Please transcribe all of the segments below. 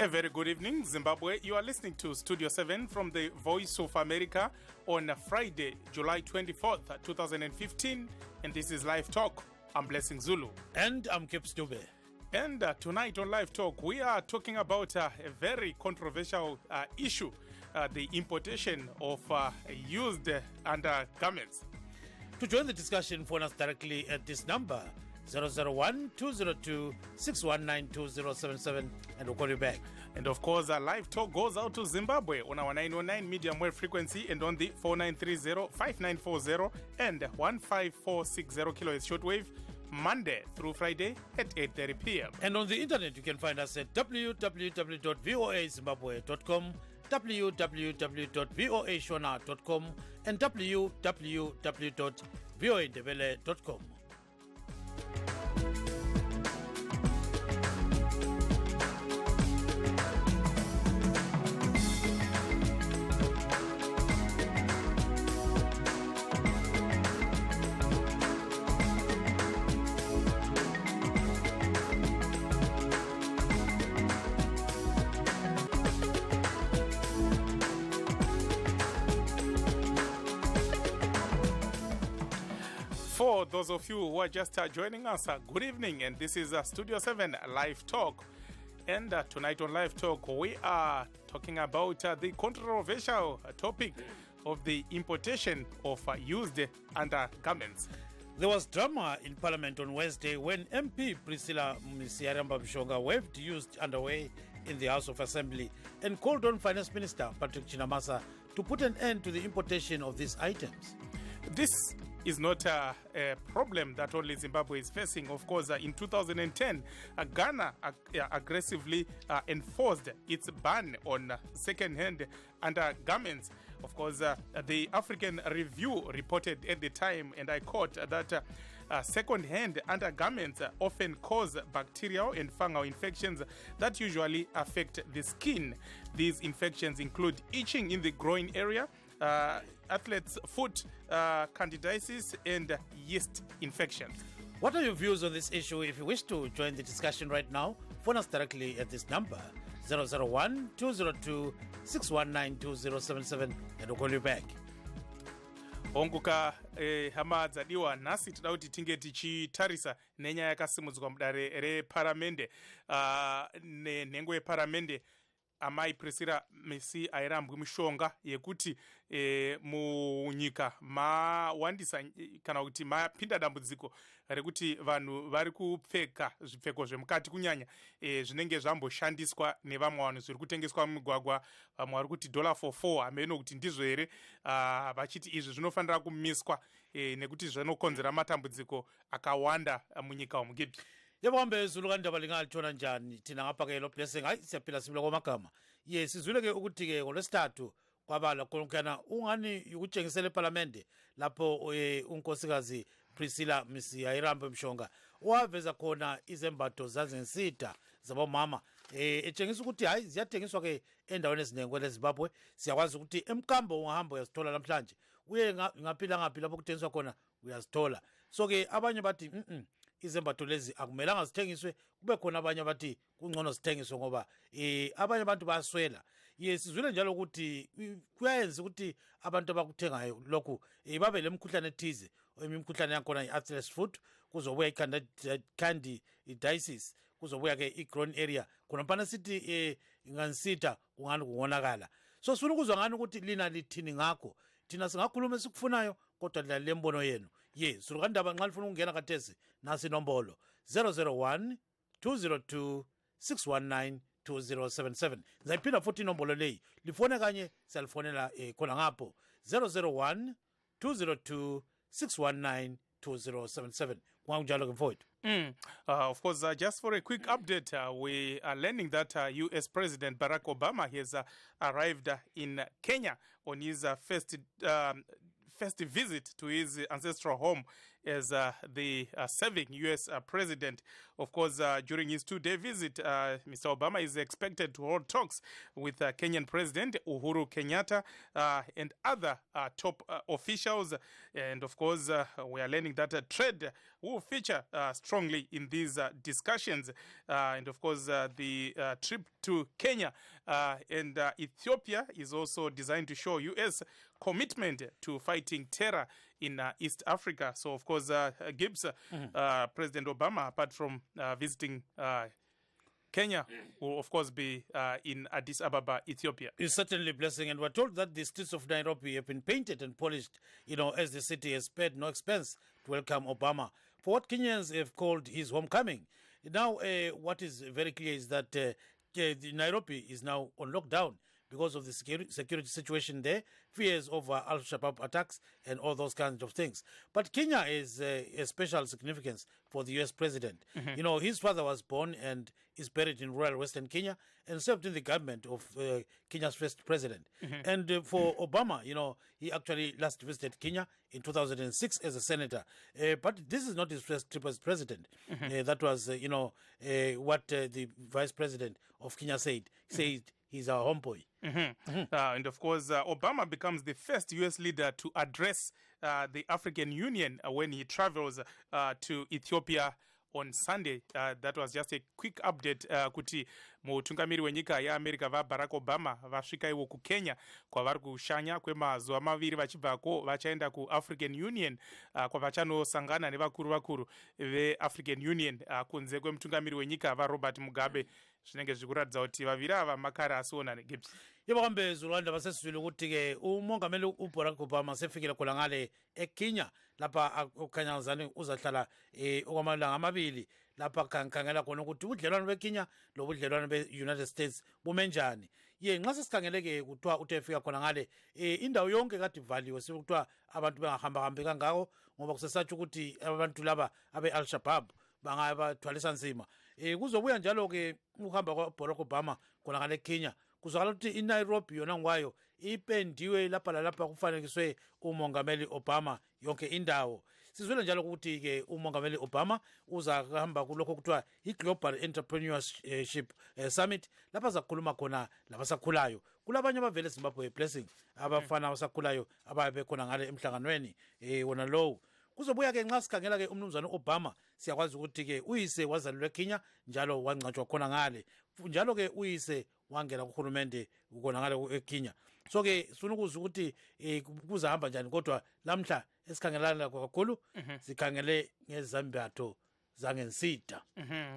A very good evening, Zimbabwe. You are listening to Studio 7 from the Voice of America on Friday, July 24th, 2015. And this is Live Talk. I'm Blessing Zulu. And I'm Kip Stube. And tonight on Live Talk, we are talking about a very controversial issue, the importation of used undergarments. To join the discussion, phone us directly at this number, 001-202-619-2077, and we'll call you back. And of course, our Live Talk goes out to Zimbabwe on our 909 medium wave frequency and on the 4930-5940 and 15460 kilohertz shortwave, Monday through Friday at 8:30 p.m. And on the internet, you can find us at www.voazimbabwe.com, www.voashona.com, and www.voandebele.com. For those of you who are just joining us, good evening, and this is Studio 7 Live Talk. And tonight on Live Talk, we are talking about the controversial topic of the importation of used undergarments. There was drama in Parliament on Wednesday when MP Priscilla Misiaramba Mshonga waved used underwear in the House of Assembly and called on Finance Minister Patrick Chinamasa to put an end to the importation of these items. This is not a problem that only Zimbabwe is facing. Of course, in 2010, Ghana aggressively enforced its ban on second-hand undergarments. Of course, the African Review reported at the time, and I quote, that second-hand undergarments often cause bacterial and fungal infections that usually affect the skin. These infections include itching in the groin area, athlete's foot, candidiasis, and yeast infections. What are your views on this issue? If you wish to join the discussion right now, phone us directly at this number, 001-202-619-2077, and we'll call you back. Onguka hama dzadiwa nhasi toda kuti tinge tichitarisa nenyaya yakasimudzwa mudare reparamende nenhengo yeparamende amai Priscilla Misi airambwe mishonga yekuti munyika mawandisa kana kuti mapinda dambudziko rekuti vanhu vari kupfeka zvipfeko zvemukati kunyanya zvinenge zvamboshandiswa nevamwe vanhu zviri kutengeswa mumigwagwa. Vamwe vari kuti $4 hameno kuti ndizvo here, vachiti izvi zvinofanira kumiswa nekuti zvinokonzera matambudziko akawanda munyika umu. Yabambe Zulu kandaba lingalithona njani thina ngapha ke lo Blessing. Hayi siyaphila sibile kwamagama. Sizwile ke ukuthi ke ngolesithathu kwabala konkana ungani ukutshengisela eParliament lapho unkosikazi Priscilla Misiaramba Mshonga waveza khona izembatho zazensida zabomama etshengisa ukuthi hayi ziyathengiswa ke endaweni eziningi kweleZimbabwe. Siyakwazi ukuthi emkambo ungahamba uyazithola namhlanje, uye ngaphila ngaphi lapho kuthengiswa khona uyazithola. So ke abanye bathi izembatho lezi akumelanga zithengiswe, kube khona abanye abathi kungcono zithengiswe ngoba abanye abantu bayaswela. Sizwile njalo ukuthi kuyayenza ukuthi abantu abakuthengayo lokhu babe lemikhuhlane ethize. Imikhuhlane yakhona i-athlete's foot, kuzobuya i-candidiasis, kuzobuya ke i-groin area, khona mpana sithi ngansitha kungani kungonakala. So sifuna ukuzwa ngani ukuthi lina lithini ngakho. Thina singakhuluma esikufunayo kodwa dlalela imbono yenu. Zulu kandaba nxa lifuna ukungena kathesi nasi inombolo 001-202-619-2077. Ngizayiphinda futhi inombolo leyi, lifone kanye siyalifonela khona ngapho 001-202-619-2077. Kunganjalo ke mfowethu. Of course, just for a quick update, we are learning that U.S. President Barack Obama has arrived in Kenya on his first visit to his ancestral home as the serving U.S. President. Of course, during his 2-day visit, Mr. Obama is expected to hold talks with Kenyan President Uhuru Kenyatta and other top officials. And of course, we are learning that trade will feature strongly in these discussions. And of course, the trip to Kenya and Ethiopia is also designed to show U.S. commitment to fighting terror in East Africa. So, of course, Gibbs, President Obama, apart from visiting Kenya, will of course be in Addis Ababa, Ethiopia. It's certainly a blessing, and we're told that the streets of Nairobi have been painted and polished, as the city has spared no expense to welcome Obama for what Kenyans have called his homecoming. Now, what is very clear is that Nairobi is now on lockdown because of the security situation there, fears of Al-Shabaab attacks and all those kinds of things. But Kenya is a special significance for the U.S. president. His father was born and is buried in rural Western Kenya and served in the government of Kenya's first president. And for Obama, he actually last visited Kenya in 2006 as a senator. But this is not his first trip as president. That was, what the vice president of Kenya said. He said he's our homeboy. And of course, Obama becomes the first U.S. leader to address the African Union when he travels to Ethiopia on Sunday. That was just a quick update kuti mutungamiri wenyika yeAmerica vaBarack Obama vasvika iwo kuKenya kwavari kushanya kwemazuva maviri vachibvako vachaenda kuAfrican Union kwavachanosangana nevakuru veAfrican Union kunze kwemutungamiri wenyika vaRobert Mugabe. Zvinenge zvikuratidza kuti vaviri ava makare asionane. Gibbs. Yebo kambe Zulanda basesizwile ukuthi-ke umongameli uBarack Obama sefikile khona ngale eKenya lapha ukhanyazane uzahlala okwamalanga amabili lapha kankhangela khona ukuthi ubudlelwano beKenya lobudlelwano be-United States bume njani. Nxa sesikhangeleke kuthiwa uthe efika khona ngale indawo yonke kade ivaliwe sekuthiwa abantu bengahambahambi kangako ngoba kusesatsho ukuthi abantu laba abe-Al-Shabaab bangabathwalisa nzima. Kuzobuya njalo-ke ukuhamba kwaBarack Obama khona ngale Kenya kuzwakala ukuthi iNairobi yona ngwayo ipendiwe lapha lalapha kufanekiswe umongameli Obama yonke indawo. Sizwele njalo ukuthi-ke umongameli Obama uzahamba kulokho kuthiwa i-Global Entrepreneurship Summit lapha zakhuluma khona labasakhulayo. Kulabanye abavele eZimbabwe Blessing abafana abasakhulayo ababe khona ngale emhlanganweni wona lowo. Kuzobuya-ke nxa sikhangela-ke umnumzana Obama siyakwazi ukuthi-ke uyise wazalelwa eKenya njalo wangcwatshwa khona ngale. Njalo-ke uyise wangena kuhulumende khona ngale eKenya. So-ke sifuna ukuzwa ukuthi kuzahamba njani kodwa lamhla esikhangelana kakhulu sikhangele ngezambatho zangensida.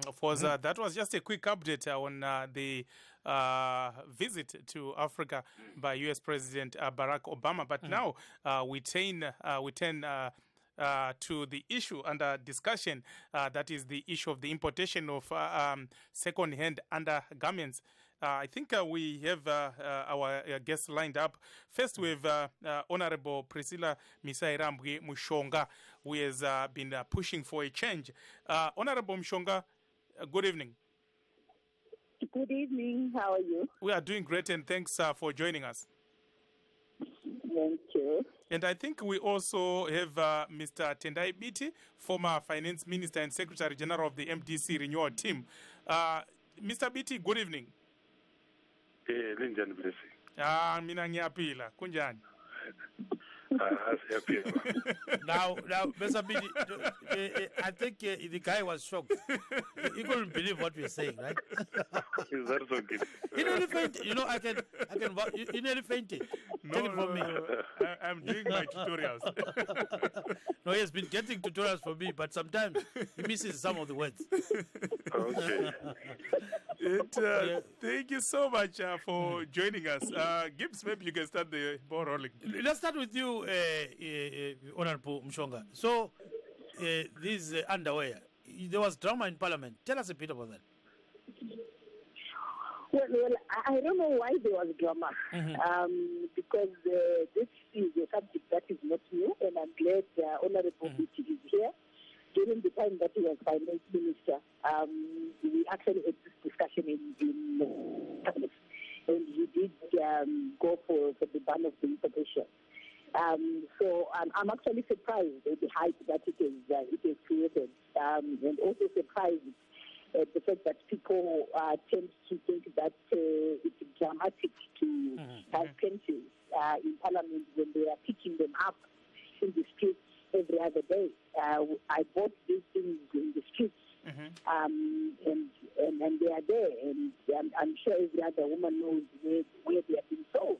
Of course, that was just a quick update on the visit to Africa by U.S. President Barack Obama. But now we turn to the under discussion, that is the issue of the importation of second-hand undergarments. I think we have our guests lined up. First, we have Honorable Priscilla Misairambwe Mushonga, who has been pushing for a change. Honorable Mushonga, good evening. Good evening. How are you? We are doing great, and thanks for joining us. Thank you. And I think we also have Mr. Tendai Biti, former Finance Minister and Secretary General of the MDC Renewal Team. Mr. Biti, good evening. Linjani Blessing. Mina ngiyapila. Kunjani? Now, Mr. Bidi, I think the guy was shocked. He couldn't believe what we were saying, right? Is that so good? He nearly fainted. I can. He nearly fainted. Take it from me. I'm doing my tutorials. No, he has been getting tutorials from me, but sometimes he misses some of the words. Okay. Thank you so much for joining us. Gibbs, maybe you can start the ball rolling. Let's start with you, Honorable Mshonga. So, this underwear, there was drama in Parliament. Tell us a bit about that. Well, I don't know why there was drama, because this is a subject that is not new, and I'm glad Honorable Biti is here. During the time that he was finance minister, we actually had this discussion in cabinet, and he did go for the ban of the importation. So I'm actually surprised at the hype that it has created, and also surprised at the fact that people tend to think that it's dramatic to have pensions in Parliament when they are picking them up in the streets every other day. I bought these things in the streets, and they are there, and I'm sure every other woman knows where they are being sold.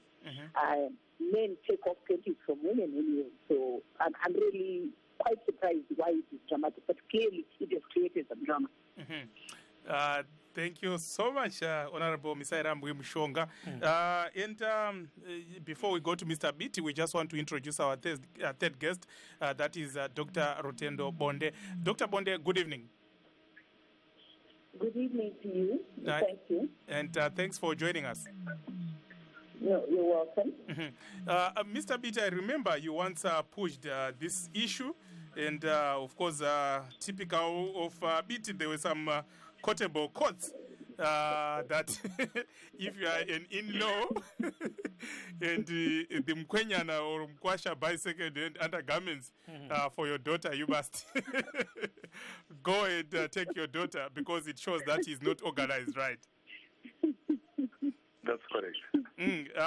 Men take off pensions from women anyway, so I'm really quite surprised why it is dramatic, but clearly it has created some drama. Thank you so much, Honorable Misaira Mshonga. And before we go to Mr. Biti, we just want to introduce our third guest, that is Dr. Rutendo Bonde. Dr. Bonde, good evening. Good evening to you. Thank you. And thanks for joining us. No, you're welcome. Mr. Biti, I remember you once pushed this issue, and of course, typical of Biti, there were some quotable quotes that if you are an in-law and the Mkwenyana or Mkwasha buy second-hand undergarments for your daughter, you must go and take your daughter, because it shows that he's not organized, right? That's correct.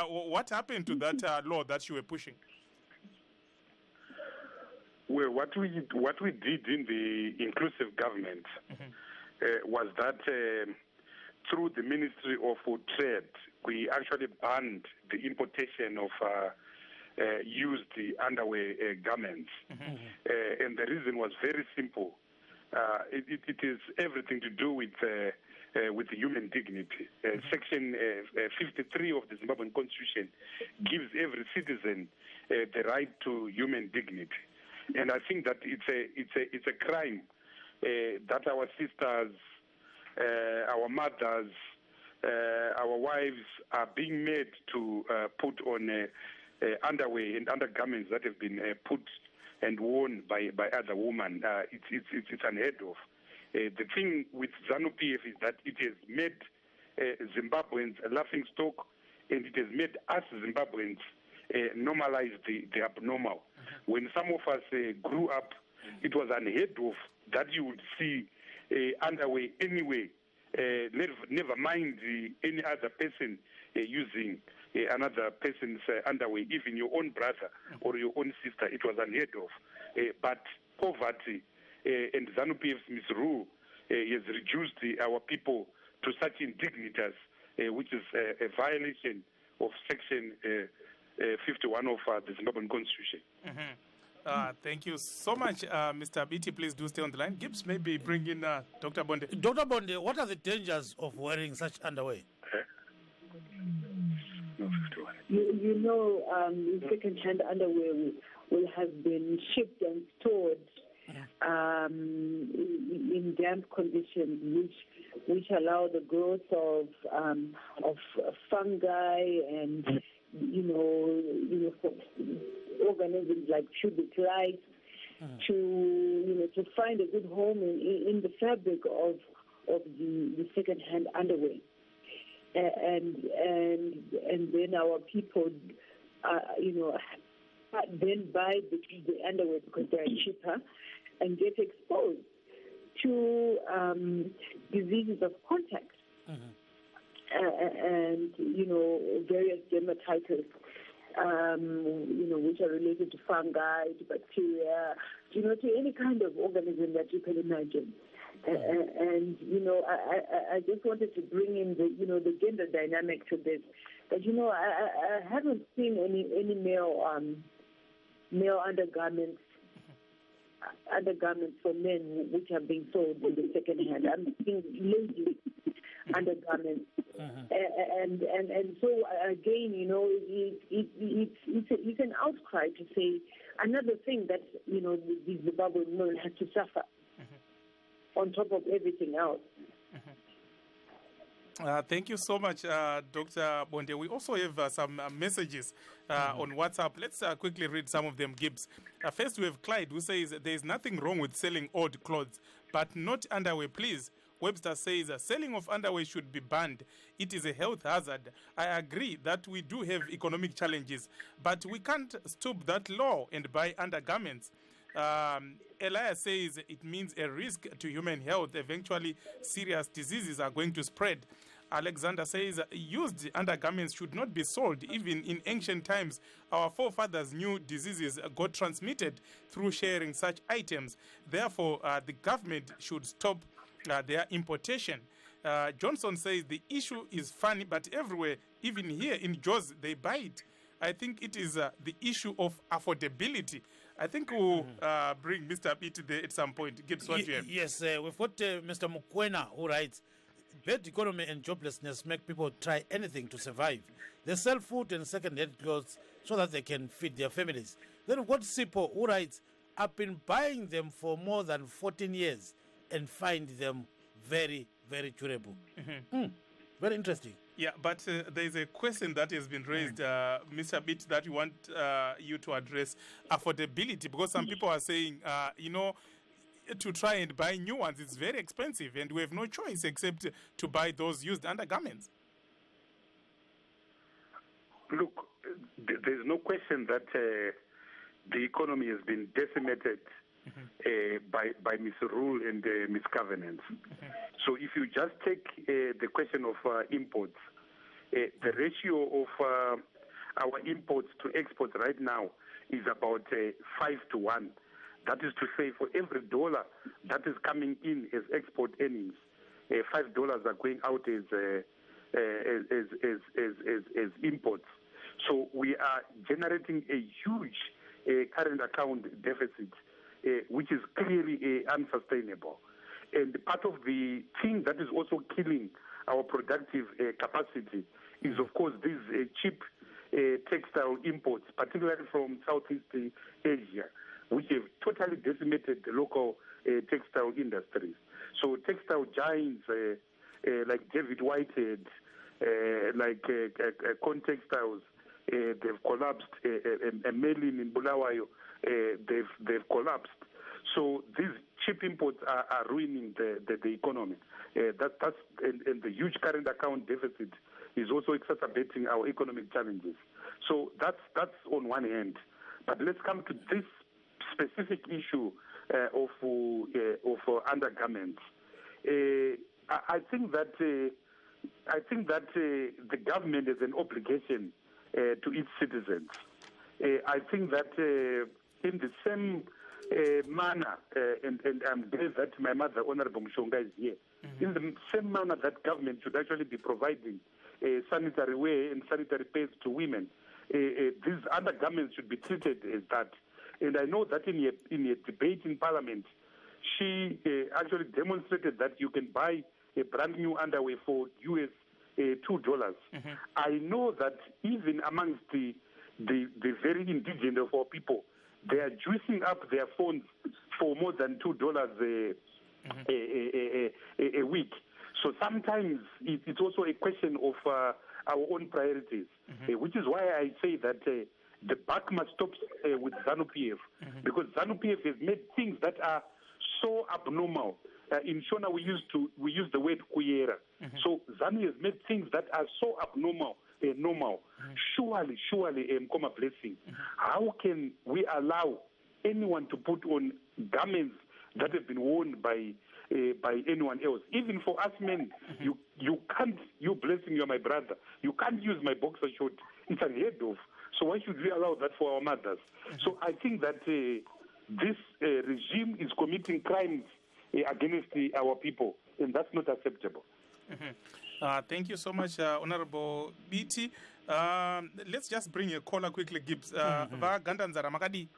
What happened to that law that you were pushing? Well, what we did in the inclusive government was that through the Ministry of Trade, we actually banned the importation of used underwear garments. And the reason was very simple. It is everything to do with human dignity. Section 53 of the Zimbabwean Constitution gives every citizen the right to human dignity. And I think that it's a crime that our sisters, our mothers, our wives are being made to put on underwear and undergarments that have been put and worn by other women. It's unheard of. The thing with ZANU-PF is that it has made Zimbabweans a laughing stock, and it has made us Zimbabweans normalize the abnormal. When some of us grew up, it was unheard of that you would see underwear anyway, never mind any other person using another person's underwear, even your own brother or your own sister. It was unheard of. But poverty and ZANU-PF's misrule has reduced our people to such indignities, which is a violation of Section 51 of the Zimbabwean Constitution. Thank you so much, Mr. Biti. Please do stay on the line. Gibbs, maybe bring in Dr. Bonde. Dr. Bonde, what are the dangers of wearing such underwear? You know, second-hand underwear will have been shipped and stored in damp conditions, which allow the growth of fungi and organisms like pubic lice to find a good home in the fabric of the second-hand underwear, and then our people then buy the underwear because they are cheaper and get exposed to diseases of contact. And various dermatitis, which are related to fungi, to bacteria, to any kind of organism that you can imagine. And I just wanted to bring in the gender dynamic to this. But I haven't seen any male undergarments for men which are being sold in the second hand. I'm seeing ladies undergarments. And so again, it's an outcry to say another thing that the Zimbabwean women have to suffer on top of everything else. Thank you so much, Dr. Bonde. We also have some messages on WhatsApp. Let's quickly read some of them, Gibbs. First, we have Clyde, who says, there is nothing wrong with selling old clothes, but not underwear, please. Webster says selling of underwear should be banned. It is a health hazard. I agree that we do have economic challenges, but we can't stoop that low and buy undergarments. Elias says it means a risk to human health. Eventually, serious diseases are going to spread. Alexander says used undergarments should not be sold. Even in ancient times, our forefathers knew diseases got transmitted through sharing such items. Therefore, the government should stop their importation. Johnson says the issue is funny, but everywhere, even here in Jaws, they buy it. I think it is the issue of affordability. I think we'll bring Mr. Pitt there at some point. Gibbs, what do you have? Yes, we've got Mr. Mukwena, who writes, bad economy and joblessness make people try anything to survive. They sell food and second-hand clothes so that they can feed their families. Then we've got Sipo, who writes, I've been buying them for more than 14 years and find them very, very durable. Very interesting. Yeah, but there's a question that has been raised, Mr. Bitt, that we want you to address affordability, because some people are saying, to try and buy new ones, it's very expensive, and we have no choice except to buy those used undergarments. Look, there's no question that the economy has been decimated by misrule and misgovernance. So if you just take the question of imports, the ratio of our imports to exports right now is about 5 to 1. That is to say, for every dollar that is coming in as export earnings, $5 are going out as imports. So we are generating a huge current account deficit, which is clearly unsustainable. And part of the thing that is also killing our productive capacity is, of course, these cheap textile imports, particularly from Southeast Asia, which have totally decimated the local textile industries. So textile giants like David Whitehead, like Con Textiles, they've collapsed. Merlin in Bulawayo, they've collapsed. So these cheap imports are ruining the economy. That's and the huge current account deficit is also exacerbating our economic challenges. So that's on one hand. But let's come to this specific issue of undergarments. I think that the government has an obligation to its citizens. I think that in the same manner, and I'm glad that my mother, Honorable Mshonga, is here. In the same manner that government should actually be providing sanitary wear and sanitary pads to women, these undergarments should be treated as that. And I know that in a debate in Parliament, she actually demonstrated that you can buy a brand new underwear for US $2. I know that even amongst the very indigent of our people, they are juicing up their phones for more than $2 a week. So sometimes it's also a question of our own priorities, which is why I say that the buck must stop with ZANU-PF, because ZANU-PF has made things that are so abnormal. In Shona, we use the word kuyera. So ZANU has made things that are so abnormal, normal. Surely, Mkoma blessing. How can we allow anyone to put on garments that have been worn by anyone else? Even for us men, you can't. You blessing, you're my brother. You can't use my boxer short. It's unheard of. So why should we allow that for our mothers? So I think that this regime is committing crimes against our people, and that's not acceptable. Thank you so much, Honorable BT. Let's just bring a caller quickly, Gibbs. Vagandanzara makadi.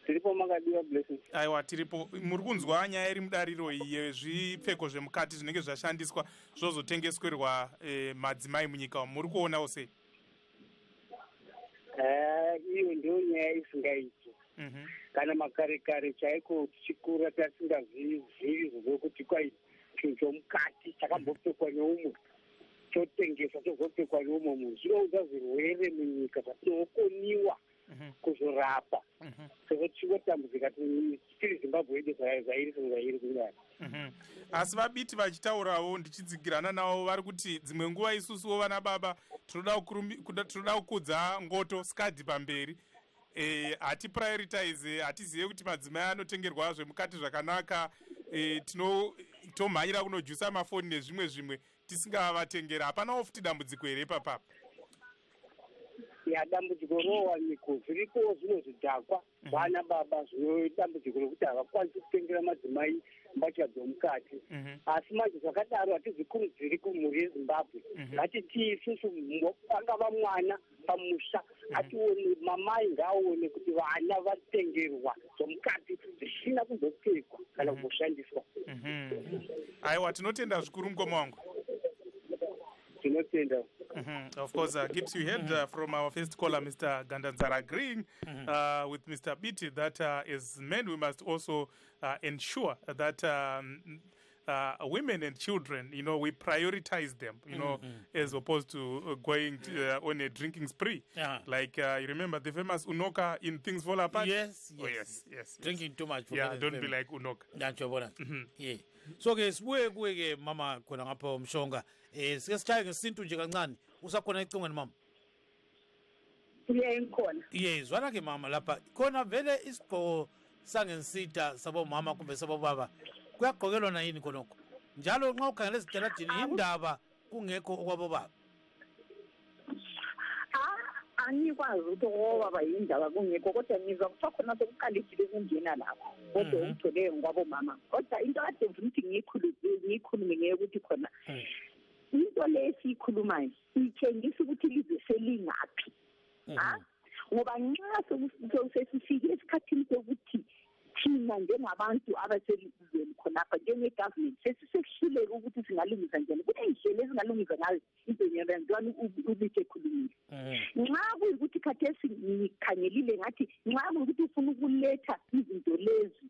Tiripo makadiwa blessings. Aiwa tiripo muri kunzwa nyaya iri mudariro yezvipfeko zvemukati zvinenge zvashandiswa zvozotengeswerwa madzimai munyika muri kuonawo sei? Iyo ndiyo nyaya isingaiti. Kana makare chaiko tichikura tasingazivi zvokuti kwai chinhu chomukati chakambopfekwa neumwe chotengeswa chozopfekwa neumwe munhu zvinoudza zvirwere munyika zvatinokoniwa kuzorapa sezvo tichikotambudzika tiri Zimbabwe yedu zvairi kungari. asi vabiti vachitaurawo ndichidzigirana navo vari kuti dzimwe nguva isusuwo vana baba tinoda kukudza ngoto skadhi pamberi hatiprioritize hatizive kuti madzimai anotengerwa zvemukati zvakanaka tomhanyira kunojusa mafoni nezvimwe tisingavatengera. hapanawo futi dambudziko here papapa? dambudziko rowanikwa zviriko zvino zvidhakwa vana baba zvino dambudziko rokuti havakwanisi kutengera madzimai mbatya dzomukati. asi manje zvakadaro hatizvikurudziri kumhuri yezimbabwe. ngatiti isusu angava mwana pamusha atione mamai ngaaone kuti vana vatengerwa zvomukati zvisina kuzopfekwa kana kuzoshandiswa. aiwa tinotenda zvikuru ngoma wangu. tinotenda. Of course, Gibbs, you heard from our first caller, Mr. Gandanzara, agreeing with Mr. Biti that as men we must also ensure that women and children, we prioritize them, as opposed to going on a drinking spree. Like, you remember the famous Unoka in Things Fall Apart? Yes. Oh, yes. Drinking too much. Don't be like Unoka. Yeah. So ke sibuye kuwe mama khona ngapha Mshonga sike sichaye ngesintu nje kancane usakhona icungweni mama. Ngikhona. Yes, wala ke mama lapha khona vele isigqoko sangensita sabo mama kumbe sabo baba kuyagqokelwa na yini khonokho njalo nxa ukhangela eziteladini indaba kungekho okwabo baba. Angikwazi ukuthi obaba yindaba kungekho kodwa ngizwa kuthiwa khona sokuqalekile ukungena lapho kodwa ungithole ngokwabo mama kodwa into kade ngifuna ukuthi ngiyikhulume ngeyokuthi khona into le esiyikhulumayo itshengisa ukuthi lize selingaphi ngoba nxa sesifike esikhathini sokuthi thina njengabantu abaselizweni khonapha njenge-government sesisehluleka ukuthi singalungisa njani kuney'ndlela ezingalungisa ngayo izinto ntwana ubithe ekhulumile. Nxa kuyikuthi khathesi ngikhangelile ngathi nxa kuyikuthi ufuna ukuletha izinto lezi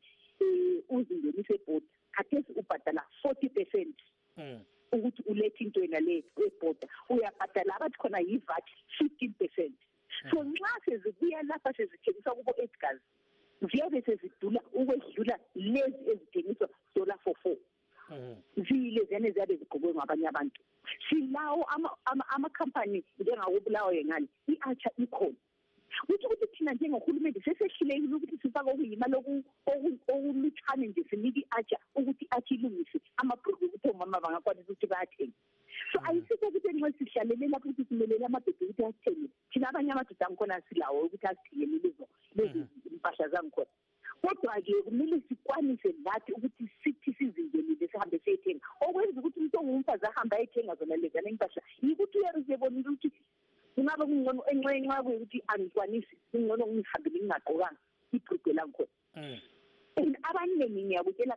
uzingenise ebhoda khathesi ubhadala 40% ukuthi ulethe into yena le ebhoda uyabhadala abathi khona yi-VAT 15%. So nxa sezibuya lapha sezithengisa kubo Edgars ziyabe sezidula ukwedlula lezi ezithengiswa $4. Zile zene ziyabe zigqokwe ngabanye abantu. Silawo amakhampani njengakubulawa yengane i-Archer ikhona. Ukuthi thina njengohulumende sesehlulekile ukuthi sifake okuyimali okulutshane nje sinike i-Archer ukuthi i-Archer ilungise amabhruku ukuthi omama bangakwanisa ukuthi bayathenga. So ayisikho ukuthi nxa sihlalele lapho ukuthi simelele amabhedi ukuthi asithenge thina abanye amadoda angikhona silawo ukuthi asithengele lezi mpahla zangikhona. Kodwa-ke kumele sikwanise nathi ukuthi sithi sizingenile sihambe siyethenga okwenza ukuthi umuntu ongumfazi ahambe ayethenga zona lezana impahla yikuthi uyazibonile ukuthi kungabe kungcono enxa kuyukuthi angikwanisi kungcono ngihambele ngingagqokanga ibhrugwe langikhona. Abaningi ngiyakutshela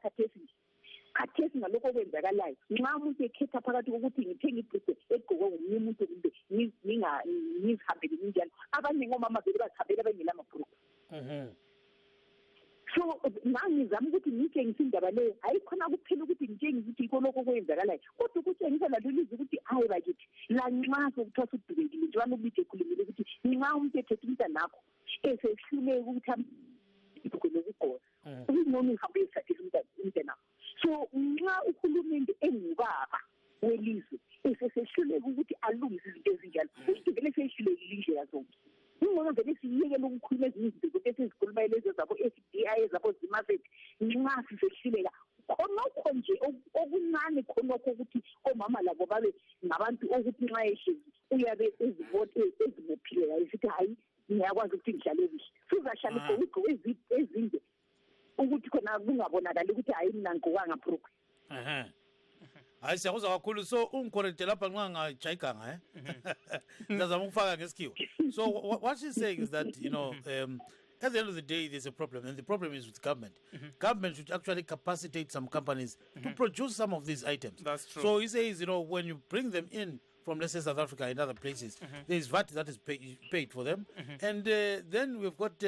khathesi ngalokho okwenzakalayo nxa umuntu ekhetha phakathi kokuthi ngithenge ibhrugwe egqokwe ngomunye umuntu kumbe ngizihambele njalo abanye ngomama vele bazihambele bengela amabhrugwe. So ngizama ukuthi ngitshengise indaba leyo ayikhona kuphela ukuthi ngitshengise ukuthi yikho lokho okwenzakalayo kodwa ukutshengisa lalolizi ukuthi hayi bakithi lanxa sokuthiwa sudubekile njalo ubithe ekhulumile ukuthi nxa umuntu ethethe umntanakho esehluleka ukuthi lokugqoka ukungcono uhambe uyesatisa umntanakho. So nxa uhulumende engubaba welizwe esesehluleka ukuthi alungise izinto ezinjalo ukuthi vele sehlulekile indlela zonke ingcono vele siyekele ukukhuluma ezinye izinto zokuthi esizikhuluma lezo zabo FDI zabo Zimafet nxa sisehluleka khonokho nje okuncane khonokho ukuthi omama labo babe ngabantu ukuthi nxa ehlezi uyabe ezibophile ayisithi hayi ngiyakwazi ukuthi ngihlale ezihle sizahlale ngokugqoka ezinde ukuthi khona kungabonakali ukuthi hayi mina ngigqokanga bhrugwe. Hayi siyakuzwa kakhulu so ungicorrecte lapha nxa ngajayiganga ngizazama ukufaka ngesikhiwa. So what she's saying is that at the end of the day there's a problem and the problem is with government. Government should actually capacitate some companies to produce some of these items. That's true. So he says when you bring them in from let's say South Africa and other places there's VAT that is paid for them and then we've got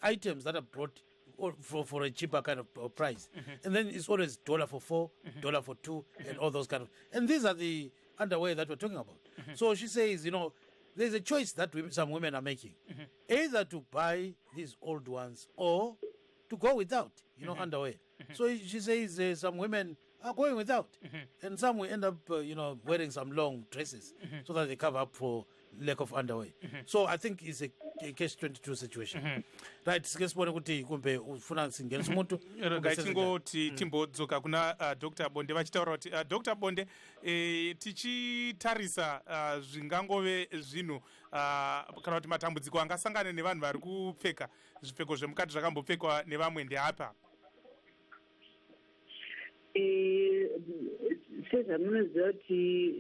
items that are brought for a cheaper kind of price. And then it's always $4 for $4, for $2, and all those kind of. And these are the underwear that we're talking about. So she says, there's a choice that some women are making. Either to buy these old ones or to go without, underwear. So she says some women are going without, and some will end up, wearing some long dresses so that they cover up for lack of underwear. So I think it's a catch-22 situation. Right, sikesibone kuti kumbe ufuna singenisa umuntu tingoti timbodzoka kuna Dr. Bonde vachitaura kuti Dr. Bonde tichitarisa zvingangove zvinhu kana kuti matambudziko angasangana nevanhu vari kupfeka zvipfeko zvemukati zvakambopfekwa nevamwe ndeapa. Sezvamunoziva kuti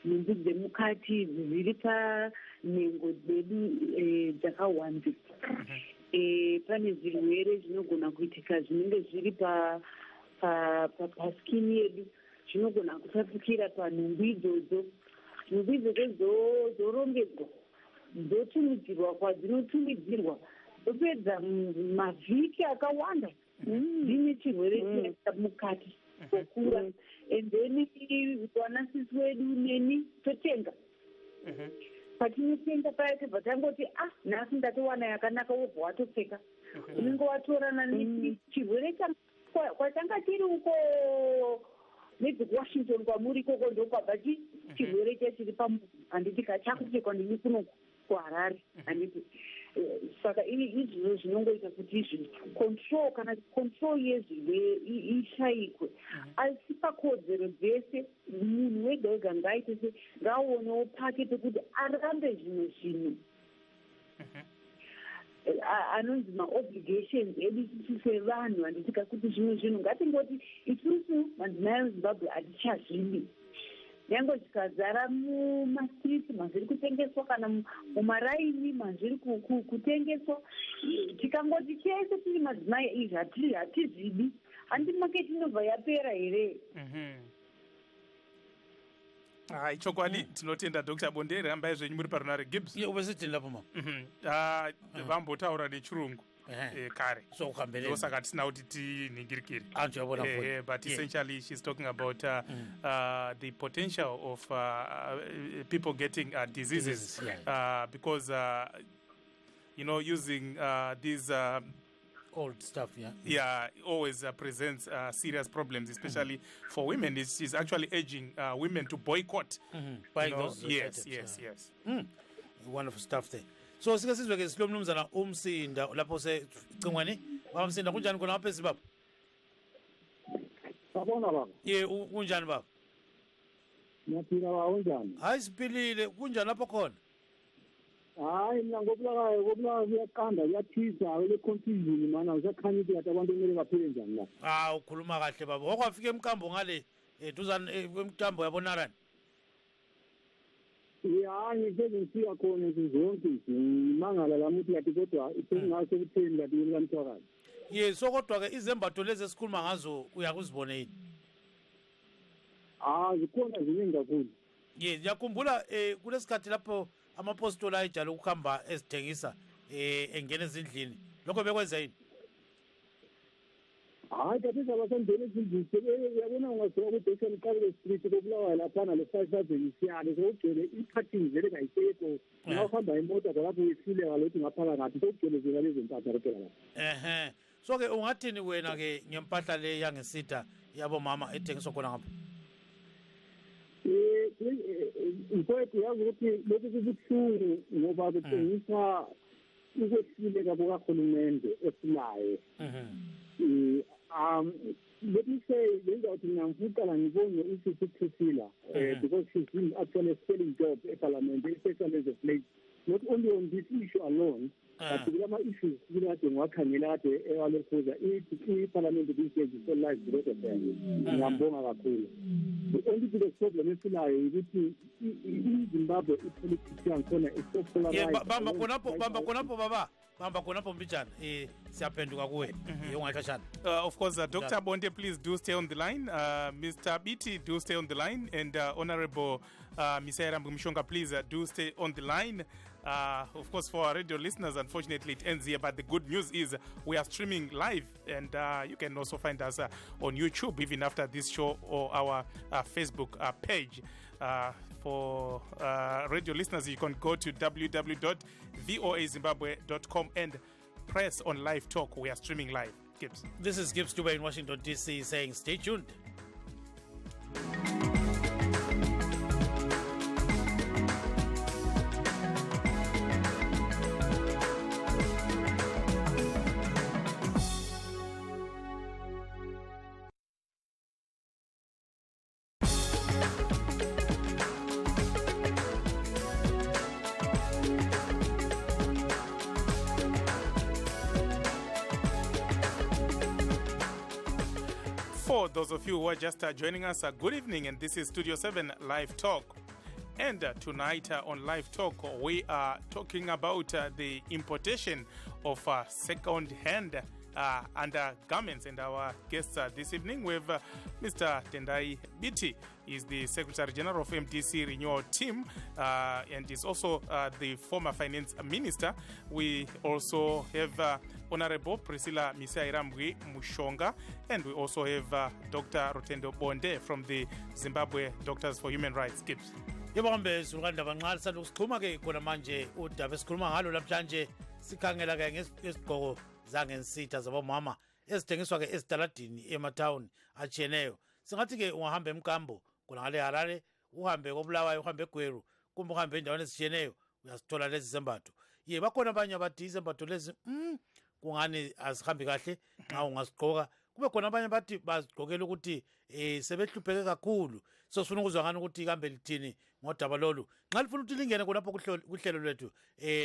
nhumbi dzemukati dziri panhengo dzedu dzakawandisa. Pane zvirwere zvinogona kuitika zvinenge zviri paskini yedu zvinogona kutapukira panhumbi idzodzo. Nhumbi idzodzo dzorongedzwa dzotumidzirwa kwadzinotumidzirwa dzopedza mavhiki akawanda dzine chirwere chemukati kukura, and then wanasisi wedu neni totenga. Patinotenga paya tobva tangoti nhasi ndatowana yakanaka wobva watopfeka. Unenge watorana nechirwere kwatanga tiri uko maybe kuWashington kwamuri ikoko ndokwabva chirwere chachiri pamunhu, handiti kachakupfekwa nemi kuno kuHarare, handiti. Saka izvizvo zvinongoita kuti control yezvirwere ishayikwe, asi pakodzero dzese munhu wega wega ngaitese ngaaonewo pake pekuti arambe zvimwe anonzi maobligations edu isusu sevanhu. Handitika kuti zvimwe zvinhu ngatingoti isusu madzimai emuZimbabwe hatichazvidi. Nyange zvikazara mumastriti mazviri kutengeswa kana mumaraini mazviri kutengeswa, tikangoti chese tiri madzimai izvi hatizvidi, handi maketi inobva yapera here? Chokwadi tinotenda Dr. Bonde, rambai zvenyu muri paRunare Gibbs. Ubesitenda poma. Vambotaura nechirungu kare. So ukambele. Ndosaka tisina kuti tiningirikire. But Yeah. essentially she's talking about the potential of people getting diseases because using these old stuff, always presents serious problems, especially for women. It's actually urging women to boycott buying those yes. Wonderful stuff there. So sike sizweke silo mnumzana uMsinda lapho secingweni. Baba Msinda kunjani khona lapha eZimbabwe? Sabona baba. Kunjani baba? Ngiyaphila baba, unjani? Hayi siphilile, kunjani lapho khona? Hayi mina ngobulawa kuyaqanda kuyathisa le confusion mana usakhanya ukuthi abantu kumele baphile njani la. Ukhuluma kahle baba. Wakwafika emkambo ngale duzane kwemkambo yabonarani. Ngifika khona zonke ngimangala lamuthi yathi kodwa isengaso kutheni kathi ulamthwakazi. So kodwa ke izembatho lezi esikhuluma ngazo uyakuzibona yini? Zikhona ziningi kakhulu. Ngiyakhumbula kulesikhathi lapho amapostoli ayejala ukuhamba ezithengisa engena ezindlini. Lokho bekwenza yini? Kathi sabasangena ezindlini uyabona ungaziwa ukuthi esemqabile street kokulawa laphana le-5,000 isiyale sokugcwele i-parking vele kayisekho. Nxa uhamba imoto kwalapho uyehluleka lokuthi ngaphaka ngaphi sokugcwelezeka lezo mpahla lokho lapha. So-ke ungathini wena-ke ngempahla le yangesitha yabomama ethengiswa khona ngapha? Mfowethu yazi ukuthi lokhu kubuhlungu ngoba kutshengisa ukwehluleka kukahulumende esilayo. Let me say, because she's been actually selling jobs at Parliament, especially as a place, not only on this issue alone, but the other issues, Parliament these days is so live, the only biggest problem is in Zimbabwe, politics is so polarized. Bamba konapo mbijana siyaphenduka kuwe ungaxeshana. Of course, Dr. Bonde, please do stay on the line. Mr. Biti, do stay on the line, and Honorable Misaira Mshonga, please do stay on the line. Of course, for our radio listeners, unfortunately it ends here, but the good news is we are streaming live, and you can also find us on YouTube even after this show, or our Facebook page. For radio listeners, you can go to www.voazimbabwe.com and press on live talk. We are streaming live. Gibbs. This is Gibbs Dube in Washington, D.C. saying stay tuned. For those of you who are just joining us, good evening, and this is Studio 7 Live Talk. And tonight on Live Talk, we are talking about the importation of second-hand undergarments. And our guests this evening, we have Mr. Tendai Biti. He's the Secretary General of MDC Renewal Team and is also the former Finance Minister. We also have Honorable Priscilla Misairamgwi Mushonga, and we also have Dr. Rotendo Bonde from the Zimbabwe Doctors for Human Rights. Gibbs. Yebambe sulukanda banqala sanda ukusikhuluma ke khona manje udaba esikhuluma ngalo namhlanje sikhangela ke ngesigqoko zangensitha zabomama ezithengiswa ke ezitaladini emathawuni atshiyeneyo. Singathi ke ungahamba emkambo khona ngale Harare, uhambe koBulawayo, uhambe eGweru, kumbe uhambe endaweni ezitshiyeneyo uyasithola lezi zembatho. Ye bakhona abanye abathi izembatho lezi kungani azihambi kahle nxa ungasigqoka. Kube khona abanye bathi bazigqokela ukuthi sebehlupheke kakhulu. So sifuna ukuzwa ngani ukuthi kambe lithini ngodaba lolu. Nxa lifuna ukuthi lingene khonapho kuhlelo lwethu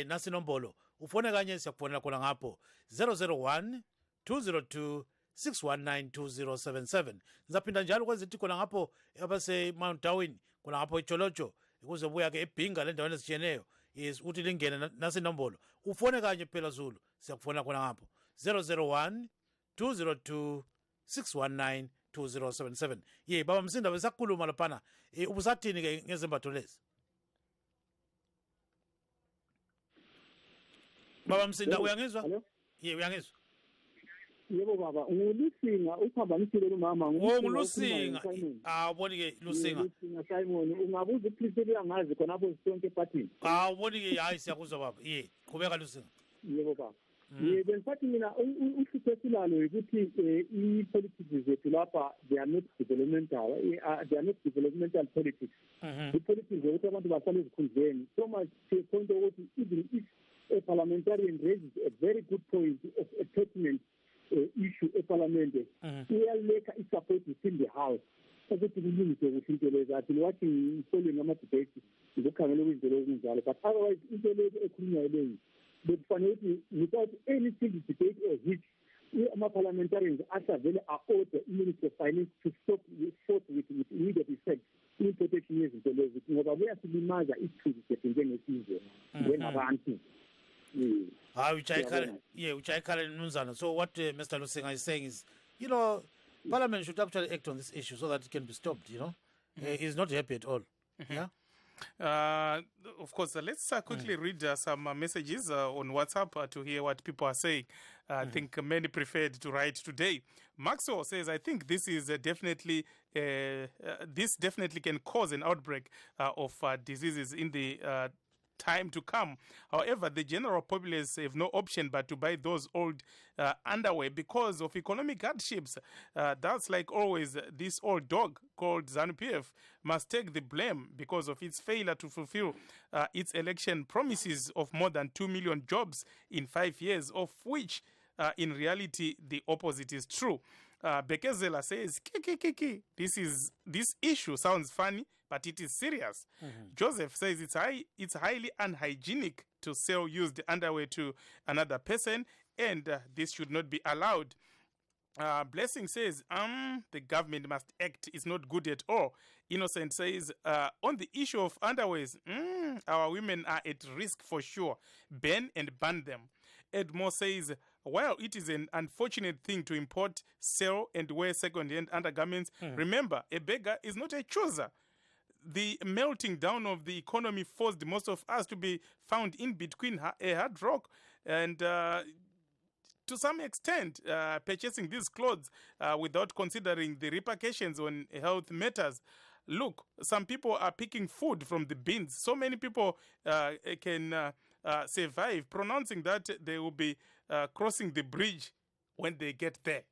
nasi nombolo ufone kanye siyakufonela khona ngapho 001 202 6192077. Ngizaphinda njalo kwezithi khona ngapho abase Mount Darwin khona ngapho eCholocho ukuze buya ke eBhinga le ndaweni ezitshiyeneyo is ukuthi lingene nasi nombolo ufone kanye phela Zulu siyakufonela khona ngapho 001 202 6192077. Ye baba Msinda besakhuluma laphana ubusathini ke ngezembatho lezi. Baba Msinda uyangizwa? Ye uyangizwa? Yebo baba, ngulusinga uphambamisile lumama ngulusinga. Awuboni ke Lusinga. Lusinga Simon, ungabuza uPriscilla ngazi khona apho sonke epathini. Awuboni ke hayi siyakuzwa baba. Ye, qhubeka Lusinga. Yebo baba. Bengisathi mina uhlupho silalo ukuthi i-politics zethu lapha they are not developmental politics. I-politics yokuthi abantu bahlale ezikhundleni so much to the point ukuthi even if a parliamentarian raises a very good point of a pertinent issue eParliament, uyaleka i-support within the house ukuthi kulungise ukuthi into lezo athi watching following ama-debate ngokukhangela kwizinto ezinjalo but otherwise into lezo ekhulunywayo leyo bekufanele ukuthi without any single debate or hitch ama-parliamentarians asavele a-order i-Minister of Finance to stop with immediate effect i-protection yezinto lezo ngoba kuyasilimaza isithunzi sethu njengesizwe njengabantu. Which I call it Nunzana. So what Mr. Lusinga is saying is, Parliament should actually act on this issue so that it can be stopped, He's not happy at all. Yeah? Of course, let's quickly read some messages on WhatsApp to hear what people are saying. I think many preferred to write today. Maxwell says, I think this is definitely can cause an outbreak of diseases in the time to come. However, the general populace have no option but to buy those old underwear because of economic hardships. That's like always, this old dog called ZANU-PF must take the blame because of its failure to fulfill its election promises of more than 2 million jobs in 5 years, of which in reality the opposite is true. Bekezela says, this issue sounds funny, but it is serious. Joseph says it's highly unhygienic to sell used underwear to another person, and this should not be allowed. Blessing says, the government must act. It's not good at all. Innocent says, on the issue of underwears, our women are at risk for sure. Ban and ban them. Edmore says, while it is an unfortunate thing to import, sell, and wear second-hand undergarments, remember, a beggar is not a chooser. The melting down of the economy forced most of us to be found in between a hard rock and to some extent purchasing these clothes without considering the repercussions on health matters. Look, some people are picking food from the bins. So many people can survive, pronouncing that they will be crossing the bridge when they get there.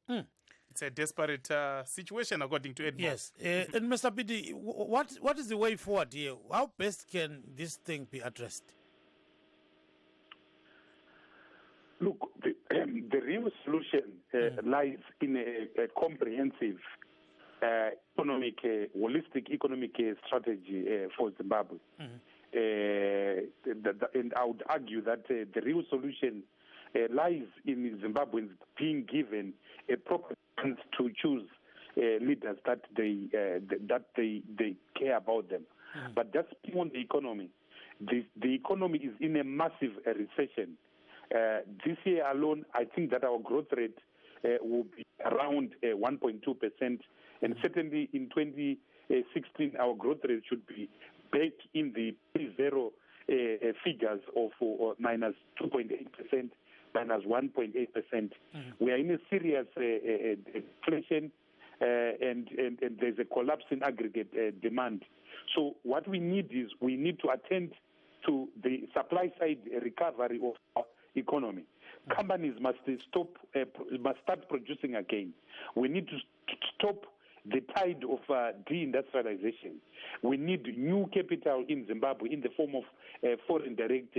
It's a desperate situation, according to Edmond. Yes. And Mr. Pidi, what is the way forward here? How best can this thing be addressed? Look, the real solution lies in a comprehensive holistic economic strategy for Zimbabwe. And I would argue that the real solution lies in Zimbabweans being given a proper chance to choose leaders that they care about them. But just beyond the economy, the economy is in a massive recession. This year alone, I think that our growth rate will be around 1.2%, and certainly in 2016, our growth rate should be back in the pre-zero figures of minus 2.8%, minus 1.8%. We are in a serious inflation, and there's a collapse in aggregate demand. So what we need is we need to attend to the supply side recovery of our economy. Companies must start producing again. We need to stop the tide of deindustrialization. We need new capital in Zimbabwe in the form of foreign direct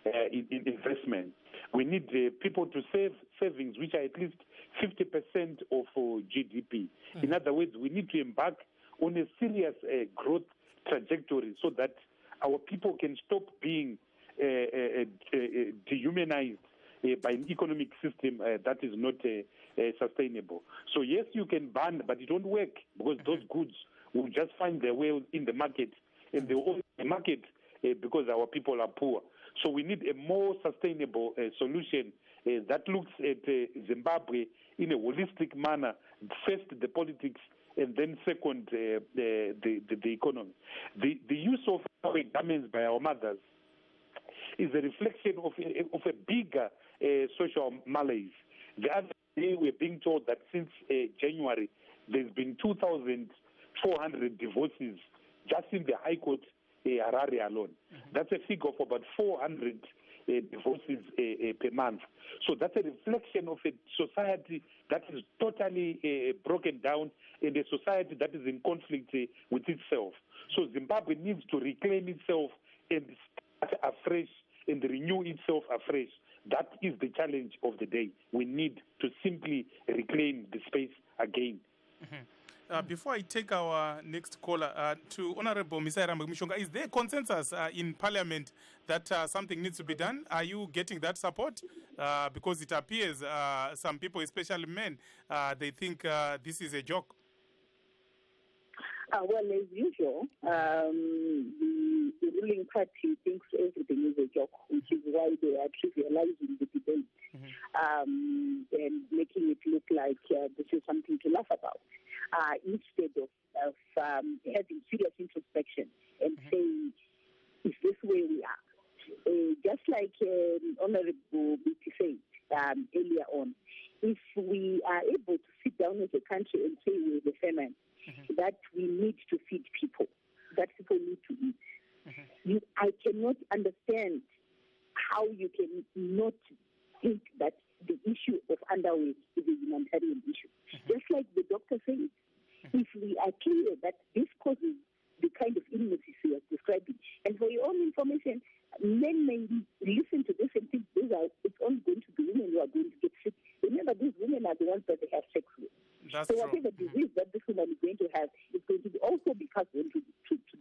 investment. We need people to save savings, which are at least 50% of GDP. In other words, we need to embark on a serious growth trajectory so that our people can stop being dehumanized by an economic system that is not sustainable. So yes, you can ban, but it won't work because those goods will just find their way in the market, and they will own the market because our people are poor. So we need a more sustainable solution that looks at Zimbabwe in a holistic manner. First, the politics, and then second, the economy. The use of garments by our mothers is a reflection of a bigger social malaise. The other day, we're being told that since January, there's been 2,400 divorces just in the High Court, Harare alone. That's a figure of about 400 divorces per month. So that's a reflection of a society that is totally broken down, and a society that is in conflict with itself. So Zimbabwe needs to reclaim itself and start afresh and renew itself afresh. That is the challenge of the day. We need to simply reclaim the space again. Before I take our next caller, to Honorable Misaira Mishonga, is there a consensus in Parliament that something needs to be done? Are you getting that support? Because it appears some people, especially men, they think this is a joke. Well, as usual, the ruling party thinks everything is a joke, which is why they are trivializing the debate and making it look like this is something to laugh about, instead of having serious introspection and saying, is this where we are? Just like Honorable Biti said earlier on, if we are able to sit down as a country and say we're the famine, that we need to feed people, that people need to eat. I cannot understand how you can not think that the issue of underweight is a humanitarian issue. Just like the doctor said, if we are clear that this causes the kind of illnesses we are describing, and for your own information, men may listen to this and think it's only going to be women who are going to get sick. Remember, these women are the ones that they have sex with. That's so true. whatever disease that this woman is going to have is going to be also be passed on to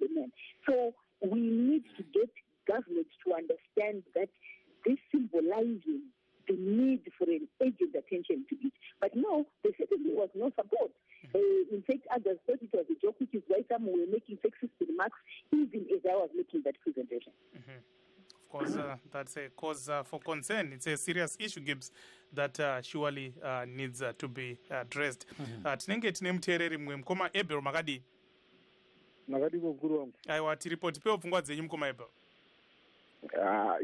the men. So we need to get governments to understand that this symbolizes the need for an urgent attention to it. But no, there certainly was no support. In fact, others thought it was a joke, which is why some were making sexist remarks, even as I was making that presentation. Of course, that's a cause for concern. It's a serious issue, Gibbs, that surely needs to be addressed. Tinenge tine muteereri mumwe mukoma Abel makadi. Makadi mukuru wangu. Aiwa, tiripo tipewo pfungwa dzenyu mukoma Abel.